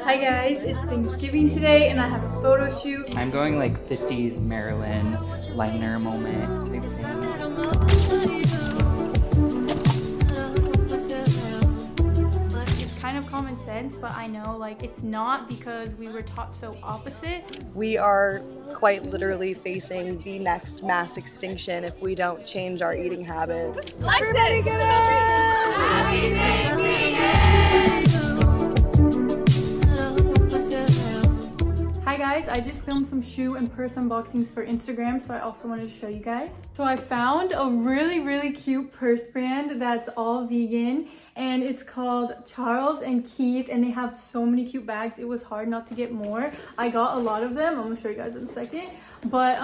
Hi guys, it's Thanksgiving today and I have a photo shoot. I'm going like 50s Marilyn liner moment type thing. It's kind of common sense, but I know like it's not because we were taught so opposite. We are quite literally facing the next mass extinction if we don't change our eating habits. Alexis! Hi guys, I just filmed some shoe and purse unboxings for Instagram, so I also wanted to show you guys. So I found a really cute purse brand that's all vegan, and it's called Charles and Keith, and they have so many cute bags. It was hard not to get more. I got a lot of them. I'm gonna show you guys in a second. But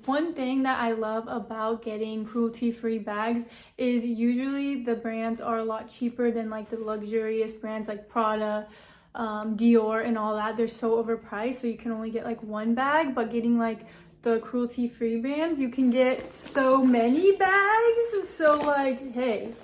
one thing that I love about getting cruelty-free bags is usually the brands are a lot cheaper than like the luxurious brands like Prada, Dior and all that. They're so overpriced, so you can only get like one bag, but getting like the cruelty-free brands, you can get so many bags. So like, hey,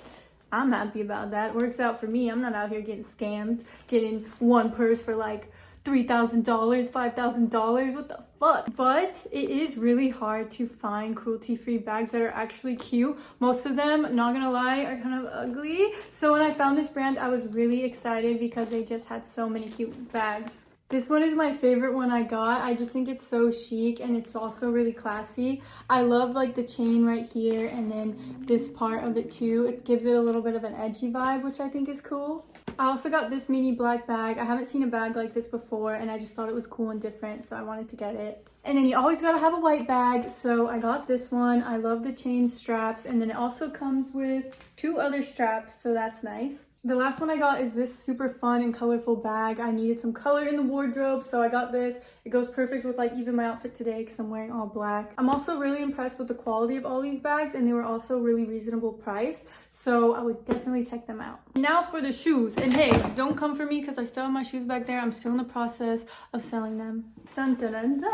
I'm happy about that. It works out for me. I'm not out here getting scammed, getting one purse for like $3,000, $5,000, what the fuck? But it is really hard to find cruelty-free bags that are actually cute. Most of them, not gonna lie, are kind of ugly. So when I found this brand, I was really excited because they just had so many cute bags. This one is my favorite one I got. I just think it's so chic and it's also really classy. I love like the chain right here and then this part of it too. It gives it a little bit of an edgy vibe, which I think is cool. I also got this mini black bag. I haven't seen a bag like this before and I just thought it was cool and different, so I wanted to get it. And then you always gotta have a white bag, so I got this one. I love the chain straps, and then it also comes with 2 other straps, so that's nice. The last one I got is this super fun and colorful bag. I needed some color in the wardrobe, so I got this. It goes perfect with like even my outfit today because I'm wearing all black. I'm also really impressed with the quality of all these bags, and they were also really reasonable price, so I would definitely check them out. Now for the shoes, and hey, don't come for me because I still have my shoes back there. I'm still in the process of selling them. Dun, dun, dun, dun.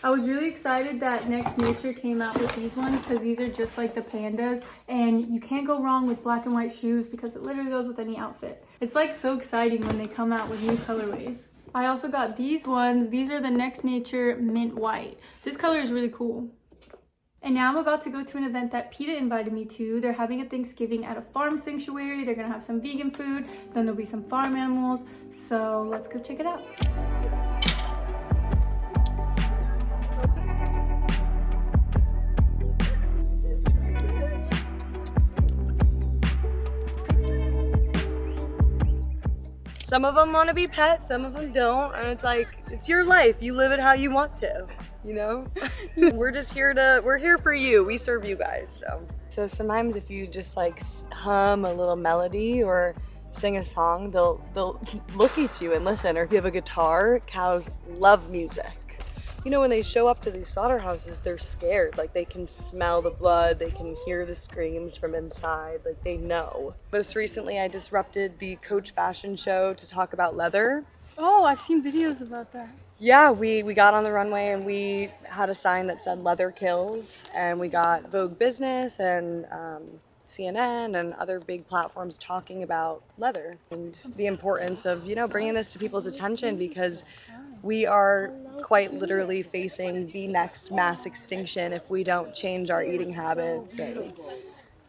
I was really excited that Next Nature came out with these ones because these are just like the pandas, and you can't go wrong with black and white shoes because it literally goes with any outfit. It's like so exciting when they come out with new colorways. I also got these ones. These are the Next Nature Mint White. This color is really cool. And now I'm about to go to an event that PETA invited me to. They're having a Thanksgiving at a farm sanctuary. They're gonna have some vegan food, then there'll be some farm animals. So let's go check it out. Some of them want to be pets, some of them don't, and it's like, it's your life. You live it how you want to, you know? We're here for you. We serve you guys, so sometimes if you just like hum a little melody or sing a song, they'll look at you and listen. Or if you have a guitar, cows love music. You know, when they show up to these slaughterhouses, they're scared. Like, they can smell the blood, they can hear the screams from inside, like, they know. Most recently, I disrupted the Coach fashion show to talk about leather. Oh, I've seen videos about that. Yeah, we got on the runway and we had a sign that said "Leather Kills," and we got Vogue Business and CNN and other big platforms talking about leather and the importance of, you know, bringing this to people's attention, because we are quite literally facing the next mass extinction if we don't change our eating habits. And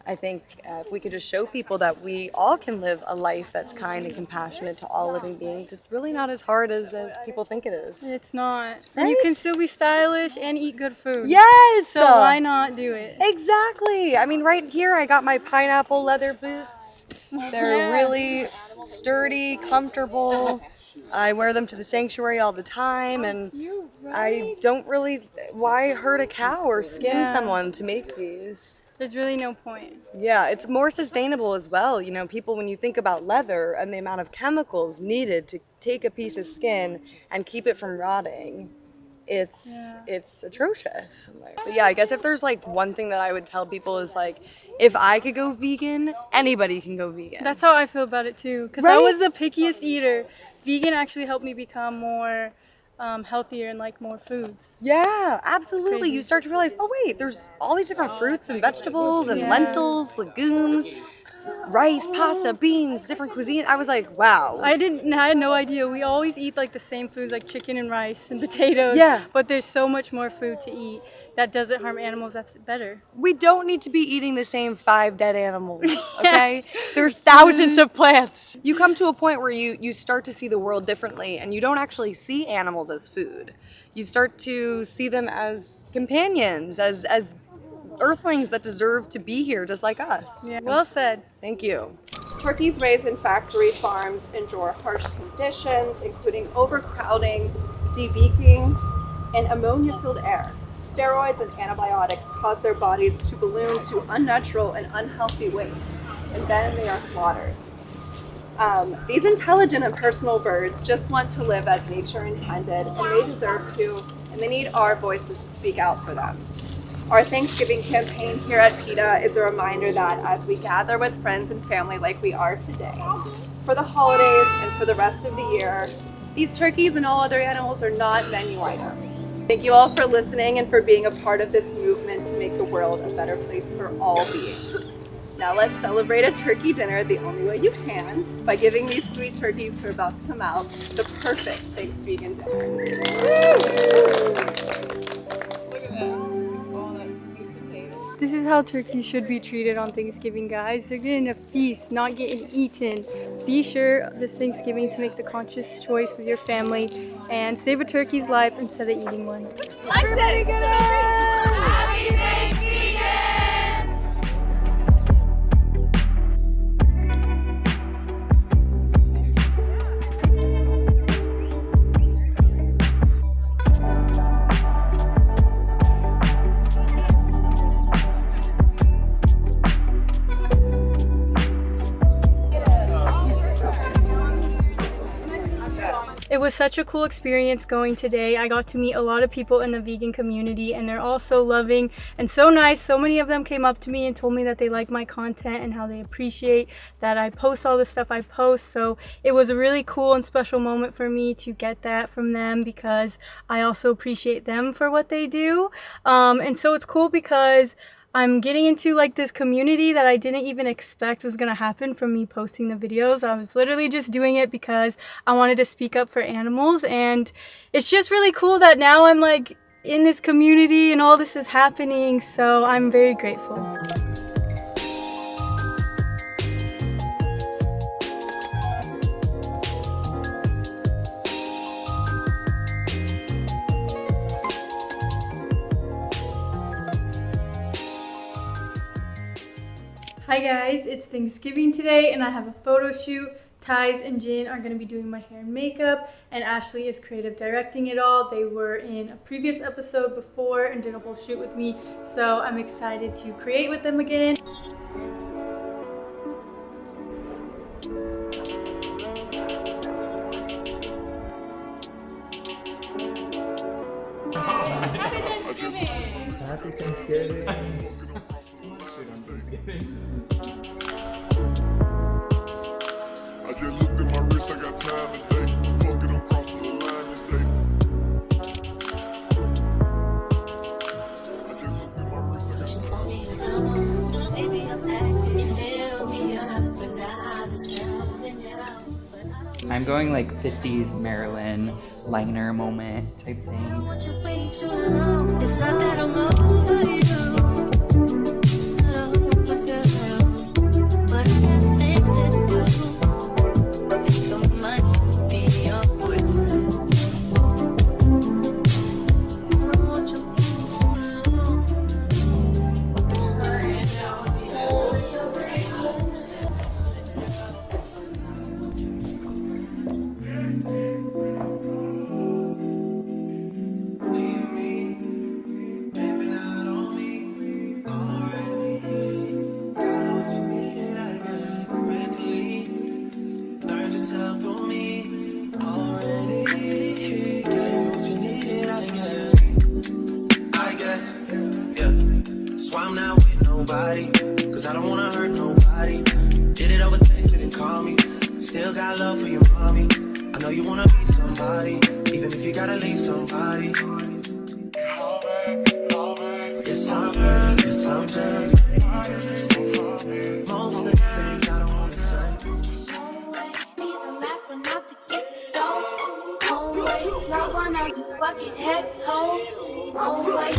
I think if we could just show people that we all can live a life that's kind and compassionate to all living beings, it's really not as hard as people think it is. It's not. Right? And you can still be stylish and eat good food. Yes! So why not do it? Exactly. I mean, right here I got my pineapple leather boots. They're really sturdy, comfortable. I wear them to the sanctuary all the time, and I don't really, why hurt a cow or skin someone to make these? There's really no point. Yeah, it's more sustainable as well. You know, people, when you think about leather and the amount of chemicals needed to take a piece of skin and keep it from rotting, it's atrocious. But yeah, I guess if there's like one thing that I would tell people is like, if I could go vegan, anybody can go vegan. That's how I feel about it too, because I was the pickiest eater. Vegan actually helped me become more healthier and like more foods. Yeah, absolutely. You start to realize, oh wait, there's all these different fruits and vegetables and lentils, legumes. rice, pasta, beans, different cuisine. I was like, wow. I had no idea. We always eat like the same foods, like chicken and rice and potatoes. Yeah. But there's so much more food to eat that doesn't harm animals. That's better. We don't need to be eating the same 5 dead animals, okay? There's thousands of plants. You come to a point where you start to see the world differently, and you don't actually see animals as food. You start to see them as companions, as earthlings that deserve to be here just like us. Yeah. Well said. Thank you. Turkeys raised in factory farms endure harsh conditions, including overcrowding, debeaking, and ammonia-filled air. Steroids and antibiotics cause their bodies to balloon to unnatural and unhealthy weights, and then they are slaughtered. These intelligent and personal birds just want to live as nature intended, and they deserve to, and they need our voices to speak out for them. Our Thanksgiving campaign here at PETA is a reminder that as we gather with friends and family like we are today, for the holidays and for the rest of the year, these turkeys and all other animals are not menu items. Thank you all for listening and for being a part of this movement to make the world a better place for all beings. Now let's celebrate a turkey dinner the only way you can by giving these sweet turkeys who are about to come out the perfect Thanksgiving dinner. This is how turkeys should be treated on Thanksgiving, guys. They're getting a feast, not getting eaten. Be sure this Thanksgiving to make the conscious choice with your family and save a turkey's life instead of eating one. Alexis! It was such a cool experience going today. I got to meet a lot of people in the vegan community, and they're all so loving and so nice. So many of them came up to me and told me that they like my content and how they appreciate that I post all the stuff I post. So it was a really cool and special moment for me to get that from them, because I also appreciate them for what they do. And so it's cool because I'm getting into like this community that I didn't even expect was gonna happen from me posting the videos. I was literally just doing it because I wanted to speak up for animals, and it's just really cool that now I'm like in this community and all this is happening, so I'm very grateful. Hi guys, it's Thanksgiving today and I have a photo shoot. Ties and Jin are going to be doing my hair and makeup, and Ashley is creative directing it all. They were in a previous episode before and did a whole shoot with me, so I'm excited to create with them again. Happy Thanksgiving. I just looked at my wrist, I got time today. Fuck it, I'm crossing the line today. I just looked at my wrist, I got time. I'm going like 50s Marilyn liner moment type thing. It's not that I'm over you. Cause I don't wanna hurt nobody. Did it over text, didn't call me. Still got love for your mommy. I know you wanna be somebody, even if you gotta leave somebody. Yes, I'm dirty, yes, I'm dirty. Most of the things y'all wanna fucking head hoes, roll like.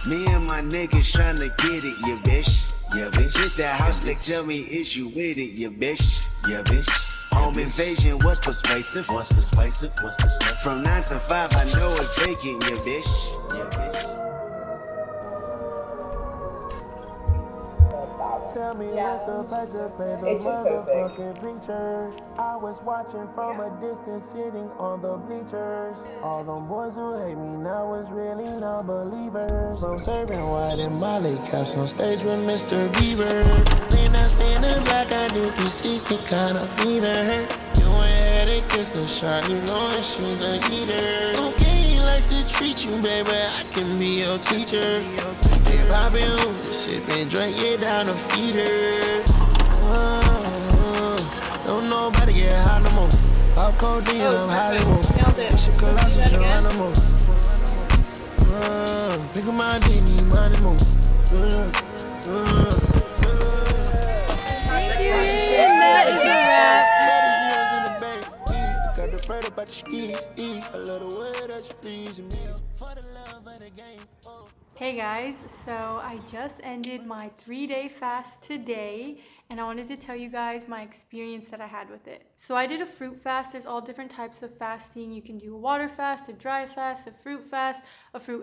Me and my niggas tryna get it, yeah, bitch. Yeah, bitch. Hit that house, like, tell me, is you with it, yeah, bitch. Yeah, bitch. Home invasion, what's persuasive? What's persuasive? What's persuasive? From 9 to 5, I know it's vacant, yeah, bitch. Yeah, bitch. It's just so sick. I was watching from a distance, sitting on the bleachers. All them boys who hate me now is really non-believers. I'm serving white and Molly caps on stage with Mr. Bieber. Then I stand in black, I do 360 kind of fever. You ain't had a crystal shot, you going shoes a heater. Okay, like to treat you, baby, I can be your teacher. If I been home, sip and drink it down the feeder. Don't nobody get high no more. Pop codeine, I'm Hollywood. It's a colossal animal. Pick up my D, need money move. Thank you, Ian. That is a wrap. Got the bread about the skis. I love the way that you please me. For the love of the game. Hey guys, so I just ended my 3-day fast today and I wanted to tell you guys my experience that I had with it. So I did a fruit fast. There's all different types of fasting. You can do a water fast, a dry fast, a fruit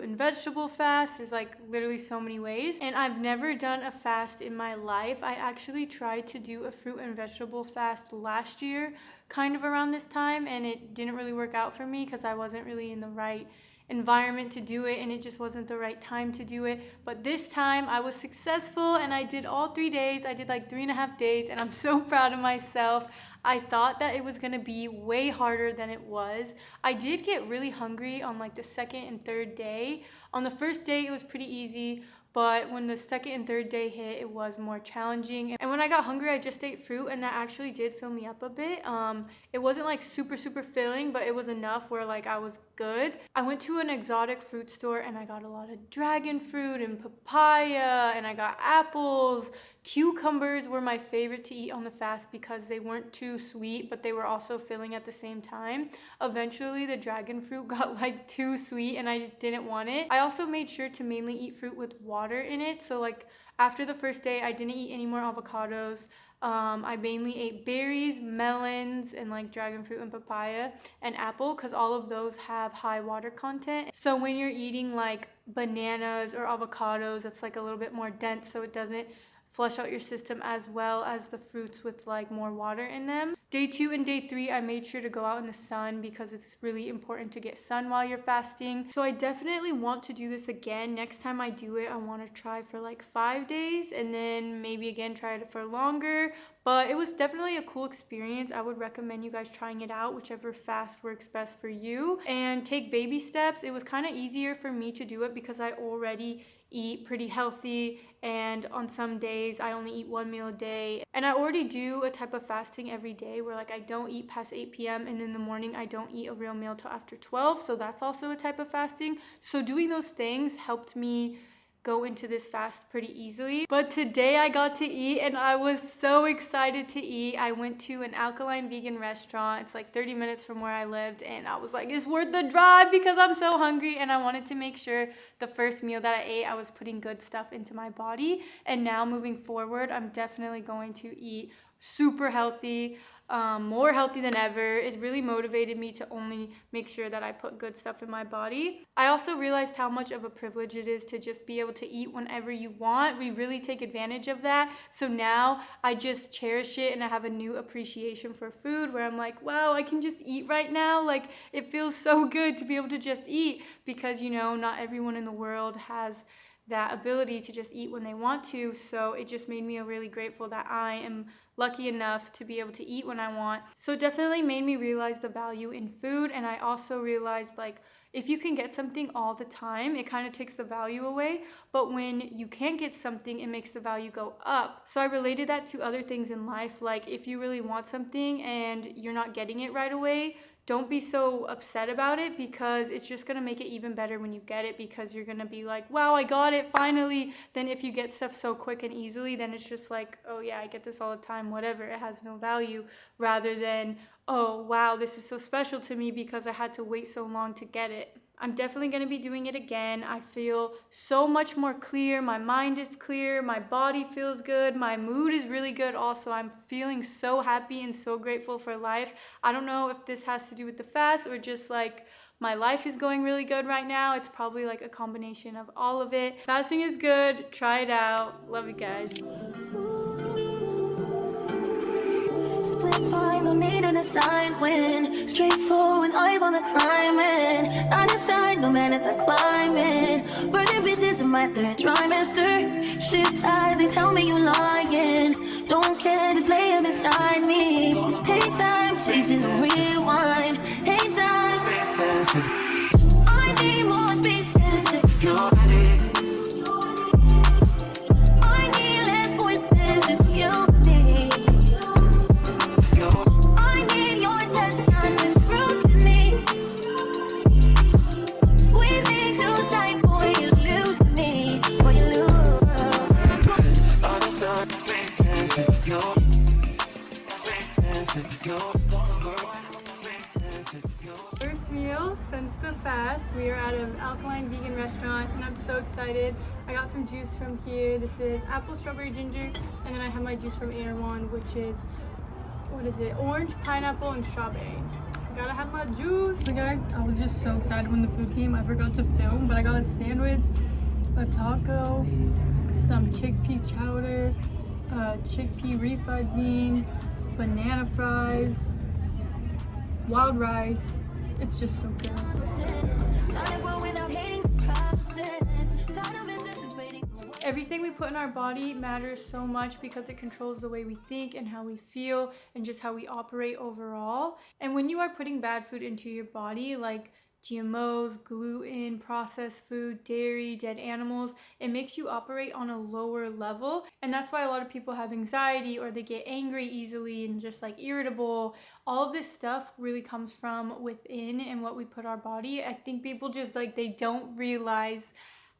and vegetable fast. There's like literally so many ways. And I've never done a fast in my life. I actually tried to do a fruit and vegetable fast last year, kind of around this time, and it didn't really work out for me because I wasn't really in the right environment to do it and it just wasn't the right time to do it. But this time I was successful and I did all 3 days. I did like 3.5 days and I'm so proud of myself. I thought that it was gonna be way harder than it was. I did get really hungry on like the second and third day. On the first day it was pretty easy, but when the second and third day hit, it was more challenging. And when I got hungry, I just ate fruit and that actually did fill me up a bit. It wasn't like super filling, but it was enough where like I was good. I went to an exotic fruit store and I got a lot of dragon fruit and papaya and I got apples. Cucumbers were my favorite to eat on the fast because they weren't too sweet, but they were also filling at the same time. Eventually, the dragon fruit got like too sweet and I just didn't want it. I also made sure to mainly eat fruit with water in it. So like after the first day, I didn't eat any more avocados. I mainly ate berries, melons, and like dragon fruit and papaya and apple because all of those have high water content. So when you're eating like bananas or avocados, it's like a little bit more dense so it doesn't flush out your system as well as the fruits with like more water in them. Day 2 and day 3, I made sure to go out in the sun because it's really important to get sun while you're fasting. So I definitely want to do this again. Next time I do it, I want to try for like 5 days and then maybe again try it for longer. But it was definitely a cool experience. I would recommend you guys trying it out, whichever fast works best for you. And take baby steps. It was kind of easier for me to do it because I already eat pretty healthy and on some days I only eat 1 meal a day. And I already do a type of fasting every day where like I don't eat past 8 p.m. and in the morning I don't eat a real meal till after 12. So that's also a type of fasting. So doing those things helped me go into this fast pretty easily. But today I got to eat and I was so excited to eat. I went to an alkaline vegan restaurant. It's like 30 minutes from where I lived and I was like, it's worth the drive because I'm so hungry and I wanted to make sure the first meal that I ate, I was putting good stuff into my body. And now moving forward, I'm definitely going to eat super healthy. More healthy than ever. It really motivated me to only make sure that I put good stuff in my body. I also realized how much of a privilege it is to just be able to eat whenever you want. We really take advantage of that. So now I just cherish it and I have a new appreciation for food where I'm like, wow, I can just eat right now. Like it feels so good to be able to just eat because, you know, not everyone in the world has that ability to just eat when they want to. So it just made me really grateful that I am lucky enough to be able to eat when I want. So it definitely made me realize the value in food. And I also realized like if you can get something all the time, it kind of takes the value away. But when you can't get something, it makes the value go up. So I related that to other things in life. Like if you really want something and you're not getting it right away, don't be so upset about it because it's just going to make it even better when you get it because you're going to be like, wow, I got it finally. Then if you get stuff so quick and easily, then it's just like, oh yeah, I get this all the time, whatever. It has no value rather than, oh wow, this is so special to me because I had to wait so long to get it. I'm definitely going to be doing it again. I feel so much more clear. My mind is clear. My body feels good. My mood is really good. Also, I'm feeling so happy and so grateful for life. I don't know if this has to do with the fast or just like my life is going really good right now. It's probably like a combination of all of it. Fasting is good. Try it out. Love you guys. Split mind, no need an assignment. Straightforward, eyes on the climbing. I decide, no man at the climbing. Burning bitches in my third trimester. Shift eyes, they tell me you lying. Don't care, just lay him beside me. Hey time, chasing the rewind. Hey time, I need more space and security. I need less voices, just you and me. I need your touch, not just scrutiny. Squeezing too tight, boy, you lose me. Boy, you lose. First meal since the fast. We are at an alkaline vegan restaurant and I'm so excited. I got some juice from here. This is apple, strawberry, ginger, and then I have my juice from Air One, which is, what is it? Orange, pineapple, and strawberry. Gotta have my juice. So guys, I was just so excited when the food came. I forgot to film, but I got a sandwich, a taco, some chickpea chowder, chickpea refried beans, banana fries, wild rice. It's just so good. Everything we put in our body matters so much because it controls the way we think and how we feel and just how we operate overall. And when you are putting bad food into your body, like GMOs, gluten, processed food, dairy, dead animals, it makes you operate on a lower level. And that's why a lot of people have anxiety or they get angry easily and just like irritable. All of this stuff really comes from within and what we put our body. I think people just like, they don't realize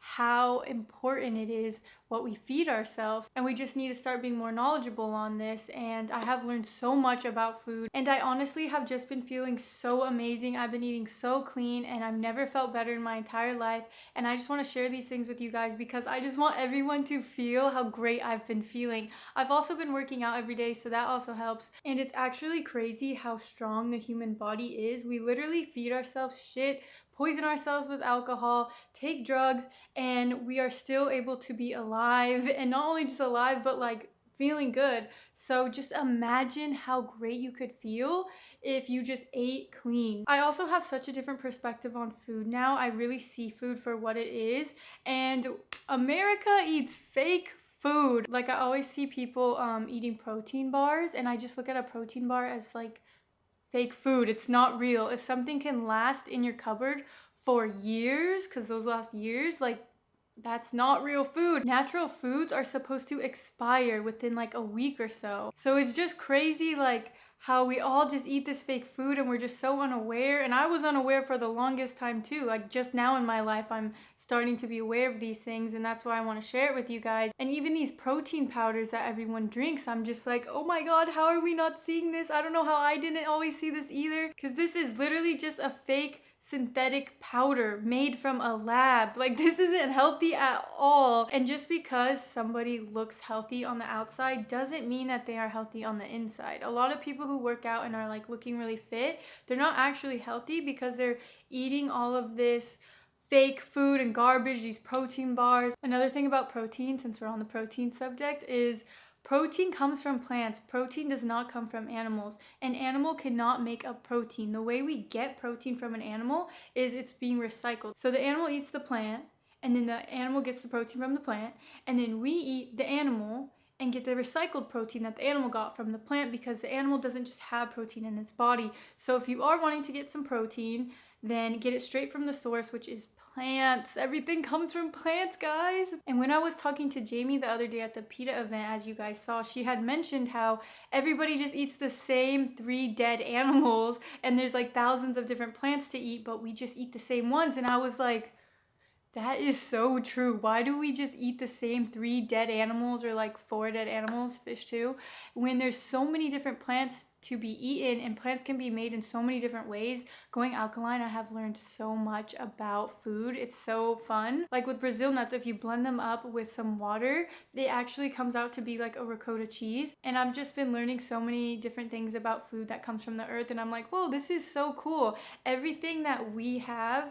how important it is what we feed ourselves, and we just need to start being more knowledgeable on this. And I have learned so much about food, and I honestly have just been feeling so amazing. I've been eating so clean and I've never felt better in my entire life, and I just want to share these things with you guys because I just want everyone to feel how great I've been feeling. I've also been working out every day, so that also helps, and it's actually crazy how strong the human body is. We literally feed ourselves shit, poison ourselves with alcohol, take drugs, and we are still able to be alive, and not only just alive but like feeling good. So just imagine how great you could feel if you just ate clean. I also have such a different perspective on food now. I really see food for what it is, and America eats fake food. Like I always see people eating protein bars, and I just look at a protein bar as like fake food. It's not real. If something can last in your cupboard for years, because those last years, like that's not real food. Natural foods are supposed to expire within like a week or so. So it's just crazy like how we all just eat this fake food and we're just so unaware. And I was unaware for the longest time too. Like just now in my life, I'm starting to be aware of these things, and that's why I want to share it with you guys. And even these protein powders that everyone drinks, I'm just like, oh my God, how are we not seeing this? I don't know how I didn't always see this either, because this is literally just a fake synthetic powder made from a lab. Like this isn't healthy at all. And just because somebody looks healthy on the outside doesn't mean that they are healthy on the inside. A lot of people who work out and are like looking really fit, they're not actually healthy because they're eating all of this fake food and garbage, these protein bars. Another thing about protein, since we're on the protein subject, is protein comes from plants. Protein does not come from animals. An animal cannot make a protein. The way we get protein from an animal is it's being recycled. So the animal eats the plant, and then the animal gets the protein from the plant, and then we eat the animal and get the recycled protein that the animal got from the plant, because the animal doesn't just have protein in its body. So if you are wanting to get some protein, then get it straight from the source, which is plants. Everything comes from plants, guys. And when I was talking to Jamie the other day at the PETA event, as you guys saw, she had mentioned how everybody just eats the same 3 dead animals, and there's like thousands of different plants to eat, but we just eat the same ones. And I was like, That is so true. Why do we just eat the same 3 dead animals or like 4 dead animals, fish too, when there's so many different plants to be eaten and plants can be made in so many different ways? Going alkaline, I have learned so much about food. It's so fun. Like with Brazil nuts, if you blend them up with some water, it actually comes out to be like a ricotta cheese. And I've just been learning so many different things about food that comes from the earth, and I'm like, whoa, this is so cool. Everything that we have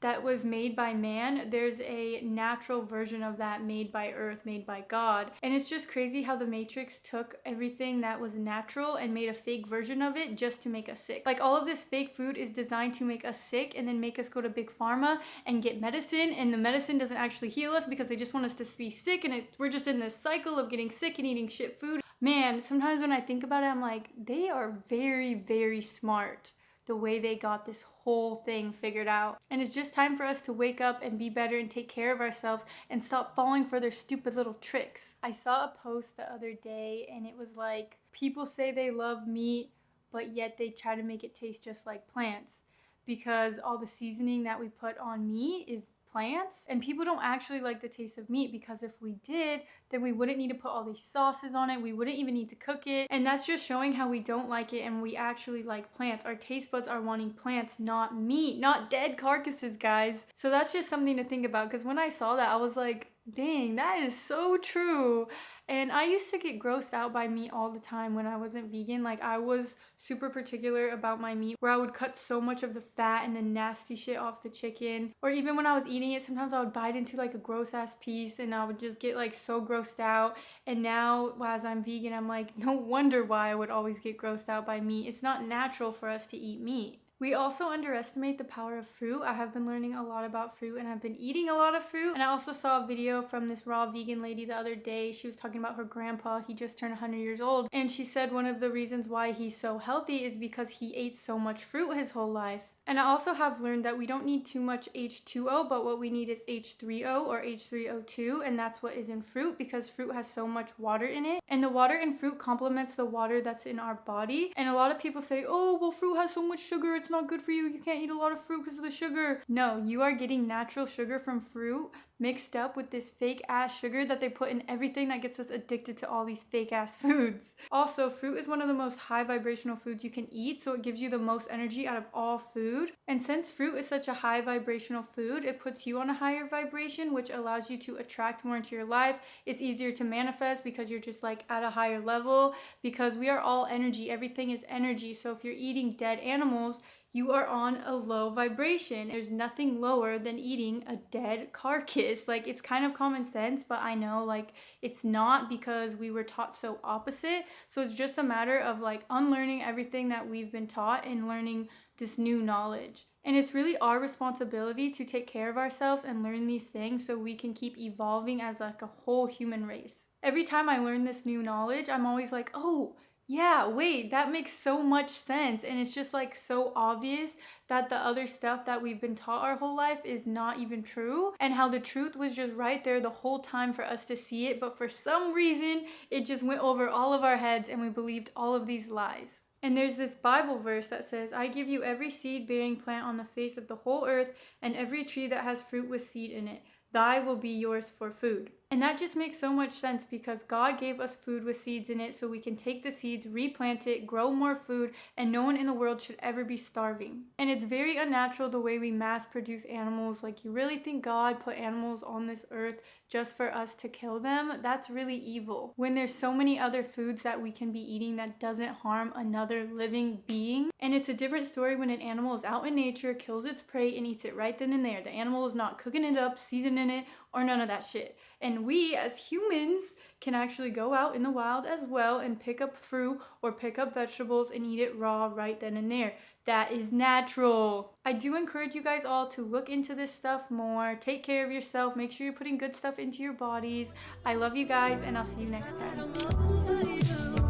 that was made by man, there's a natural version of that made by earth, made by God. And it's just crazy how the Matrix took everything that was natural and made a fake version of it just to make us sick. Like all of this fake food is designed to make us sick and then make us go to big pharma and get medicine, and the medicine doesn't actually heal us because they just want us to be sick, and we're just in this cycle of getting sick and eating shit food. Man, sometimes when I think about it, I'm like, they are very, very smart the way they got this whole thing figured out. And it's just time for us to wake up and be better and take care of ourselves and stop falling for their stupid little tricks. I saw a post the other day and it was like, people say they love meat, but yet they try to make it taste just like plants because all the seasoning that we put on meat is plants, and people don't actually like the taste of meat because if we did, then we wouldn't need to put all these sauces on it. We wouldn't even need to cook it, and that's just showing how we don't like it and we actually like plants. Our taste buds are wanting plants, not meat, not dead carcasses, guys. So that's just something to think about, because when I saw that, I was like, dang, that is so true. And I used to get grossed out by meat all the time when I wasn't vegan. Like I was super particular about my meat, where I would cut so much of the fat and the nasty shit off the chicken. Or even when I was eating it, sometimes I would bite into like a gross ass piece and I would just get like so grossed out. And now as I'm vegan, I'm like, no wonder why I would always get grossed out by meat. It's not natural for us to eat meat. We also underestimate the power of fruit. I have been learning a lot about fruit and I've been eating a lot of fruit. And I also saw a video from this raw vegan lady the other day. She was talking about her grandpa. He just turned 100 years old. And she said one of the reasons why he's so healthy is because he ate so much fruit his whole life. And I also have learned that we don't need too much H2O, but what we need is H3O or H3O2, and that's what is in fruit because fruit has so much water in it. And the water in fruit complements the water that's in our body. And a lot of people say, oh, well, fruit has so much sugar, it's not good for you. You can't eat a lot of fruit because of the sugar. No, you are getting natural sugar from fruit mixed up with this fake ass sugar that they put in everything that gets us addicted to all these fake ass foods. Also, fruit is one of the most high vibrational foods you can eat, so it gives you the most energy out of all food. And since fruit is such a high vibrational food, it puts you on a higher vibration, which allows you to attract more into your life. It's easier to manifest because you're just like at a higher level, because we are all energy. Everything is energy. So if you're eating dead animals, you are on a low vibration. There's nothing lower than eating a dead carcass. Like, it's kind of common sense, but I know like it's not, because we were taught so opposite. So it's just a matter of like unlearning everything that we've been taught and learning this new knowledge. And it's really our responsibility to take care of ourselves and learn these things so we can keep evolving as like a whole human race. Every time I learn this new knowledge, I'm always like, oh, yeah, wait, that makes so much sense. And it's just like so obvious that the other stuff that we've been taught our whole life is not even true, and how the truth was just right there the whole time for us to see it. But for some reason, it just went over all of our heads and we believed all of these lies. And there's this Bible verse that says, I give you every seed-bearing plant on the face of the whole earth, and every tree that has fruit with seed in it. Thy will be yours for food. And that just makes so much sense, because God gave us food with seeds in it so we can take the seeds, replant it, grow more food, and no one in the world should ever be starving. And it's very unnatural the way we mass produce animals. Like, you really think God put animals on this earth just for us to kill them? That's really evil. When there's so many other foods that we can be eating that doesn't harm another living being. And it's a different story when an animal is out in nature, kills its prey, and eats it right then and there. The animal is not cooking it up, seasoning it, or none of that shit. And we as humans can actually go out in the wild as well and pick up fruit or pick up vegetables and eat it raw right then and there. That is natural. I do encourage you guys all to look into this stuff more. Take care of yourself. Make sure you're putting good stuff into your bodies. I love you guys, and I'll see you next time.